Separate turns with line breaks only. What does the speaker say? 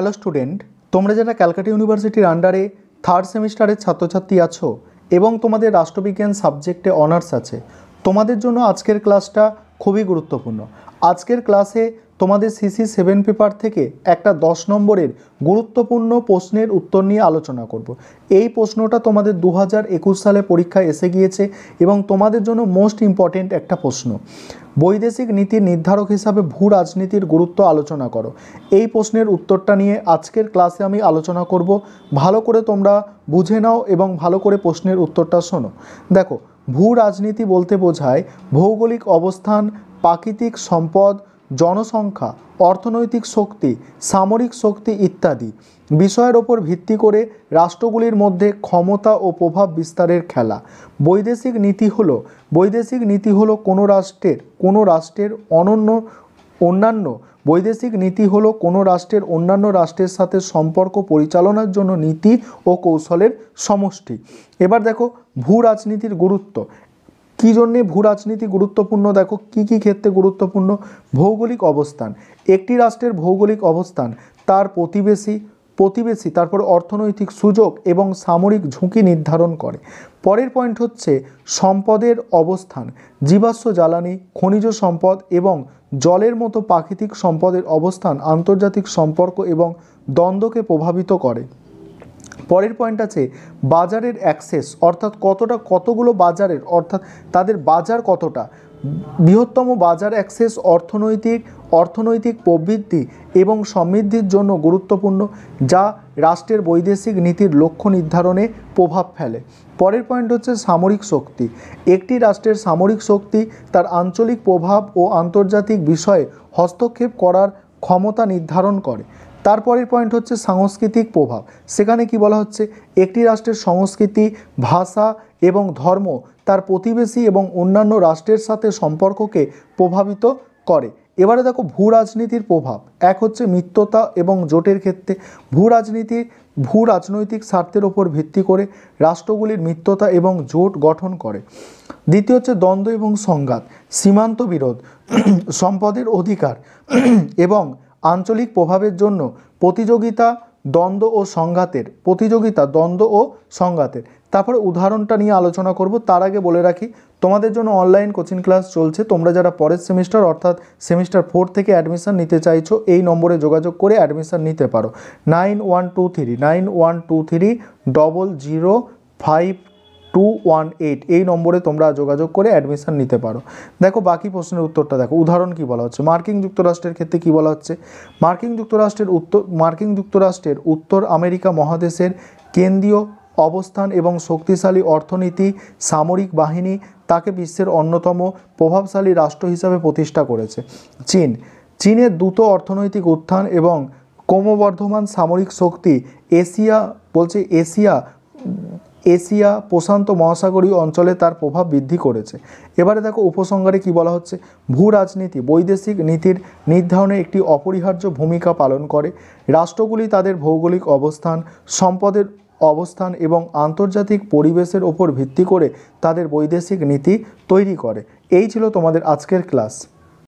Hello student, তোমরা যারা ক্যালকাটা ইউনিভার্সিটির আন্ডারে থার্ড সেমিস্টারের ছাত্রছাত্রী আছো এবং তোমাদের রাষ্ট্রবিজ্ঞান সাবজেক্টে অনার্স আছে, তোমাদের জন্য আজকের ক্লাসটা খুবই গুরুত্বপূর্ণ। আজকের ক্লাসে তোমাদের সিসি 7 পেপার থেকে একটা 10 নম্বরের গুরুত্বপূর্ণ প্রশ্নের উত্তর নিয়ে আলোচনা করব। এই প্রশ্নটা তোমাদের 2021 সালে পরীক্ষায় এসে গিয়েছে এবং তোমাদের জন্য মোস্ট ইম্পর্টেন্ট একটা প্রশ্ন। বৈদেশিক নীতির নির্ধারক হিসাবে ভূ রাজনীতির গুরুত্ব আলোচনা করো। এই প্রশ্নের উত্তরটা নিয়ে আজকের ক্লাসে আমি আলোচনা করব। ভালো করে তোমরা বুঝে নাও এবং ভালো করে প্রশ্নের উত্তরটা শোনো। দেখো, ভূ রাজনীতি বলতে বোঝায় ভৌগোলিক অবস্থান, প্রাকৃতিক সম্পদ, জনসংখ্যা, অর্থনৈতিক শক্তি, সামরিক শক্তি ইত্যাদি বিষয়ের ওপর ভিত্তি করে রাষ্ট্রগুলির মধ্যে ক্ষমতা ও প্রভাব বিস্তারের খেলা। বৈদেশিক নীতি হলো কোনো রাষ্ট্রের অন্যান্য রাষ্ট্রের সাথে সম্পর্ক পরিচালনার জন্য নীতি ও কৌশলের সমষ্টি। এবার দেখো ভূ রাজনীতির গুরুত্ব। কী জন্যে ভূ রাজনীতি গুরুত্বপূর্ণ? দেখো কী কী ক্ষেত্রে গুরুত্বপূর্ণ। ভৌগোলিক অবস্থান, একটি রাষ্ট্রের ভৌগোলিক অবস্থান তার প্রতিবেশী তারপর অর্থনৈতিক সুযোগ এবং সামরিক ঝুঁকি নির্ধারণ করে। পরের পয়েন্ট হচ্ছে সম্পদের অবস্থান, জীবাশ্ম জ্বালানি, খনিজ সম্পদ এবং জলের মতো প্রাকৃতিক সম্পদের অবস্থান আন্তর্জাতিক সম্পর্ক এবং দ্বন্দ্বকে প্রভাবিত করে। পরের পয়েন্ট আছে বাজারের অ্যাক্সেস, অর্থাৎ কতগুলো বাজারের, অর্থাৎ তাদের বাজার কতটা। বৃহত্তম বাজার অ্যাক্সেস অর্থনৈতিক প্রবৃদ্ধি এবং সমৃদ্ধির জন্য গুরুত্বপূর্ণ, যা রাষ্ট্রের বৈদেশিক নীতির লক্ষ্য নির্ধারণে প্রভাব ফেলে। পরের পয়েন্ট হচ্ছে সামরিক শক্তি। একটি রাষ্ট্রের সামরিক শক্তি তার আঞ্চলিক প্রভাব ও আন্তর্জাতিক বিষয়ে হস্তক্ষেপ করার ক্ষমতা নির্ধারণ করে। তারপরের পয়েন্ট হচ্ছে সাংস্কৃতিক প্রভাব। সেখানে কি বলা হচ্ছে, একটি রাষ্ট্রের সংস্কৃতি, ভাষা এবং ধর্ম তার প্রতিবেশী এবং অন্যান্য রাষ্ট্রের সাথে সম্পর্ককে প্রভাবিত করে। এবারে দেখো ভূ রাজনীতির প্রভাব। এক হচ্ছে মিত্রতা এবং জোটের ক্ষেত্রে ভূ রাজনৈতিক স্বার্থের ওপর ভিত্তি করে রাষ্ট্রগুলির মিত্রতা এবং জোট গঠন করে। দ্বিতীয় হচ্ছে দ্বন্দ্ব এবং সংঘাত, সীমান্ত বিরোধ, সম্পদের অধিকার এবং আঞ্চলিক প্রভাবের জন্য প্রতিযোগিতা, দ্বন্দ্ব ও সংঘাতের। তারপরে উদাহরণটা নিয়ে আলোচনা করব। তার আগে বলে রাখি, তোমাদের জন্য অনলাইন কোচিং ক্লাস চলছে। তোমরা যারা পরের সেমিস্টার অর্থাৎ সেমিস্টার 4 থেকে অ্যাডমিশন নিতে চাইছো, এই নম্বরে যোগাযোগ করে অ্যাডমিশন নিতে পারো। 9123005218 এই নম্বরে তোমরা যোগাযোগ করে অ্যাডমিশন নিতে পারো। দেখো বাকি প্রশ্নের উত্তরটা দেখো। উদাহরণ কি বলা হচ্ছে, মার্কিন যুক্তরাষ্ট্রের ক্ষেত্রে কি বলা হচ্ছে, মার্কিন যুক্তরাষ্ট্রের উত্তর আমেরিকা মহাদেশের কেন্দ্রীয় অবস্থান এবং শক্তিশালী অর্থনীতি, সামরিক বাহিনী তাকে বিশ্বের অন্যতম প্রভাবশালী রাষ্ট্র হিসাবে প্রতিষ্ঠা করেছে। চীনের দ্রুত অর্থনৈতিক উত্থান এবং ক্রমবর্ধমান সামরিক শক্তি এশিয়া প্রশান্ত মহাসাগরীয় অঞ্চলে তার প্রভাব বৃদ্ধি করেছে। এবারে দেখো উপসংহারে কি বলা হচ্ছে, ভূ রাজনীতি বৈদেশিক নীতির নির্ধারণে একটি অপরিহার্য ভূমিকা পালন করে। রাষ্ট্রগুলি তাদের ভৌগোলিক অবস্থান, সম্পদের অবস্থান এবং আন্তর্জাতিক পরিবেশের ওপর ভিত্তি করে তাদের বৈদেশিক নীতি তৈরি করে। এই ছিল তোমাদের আজকের ক্লাস।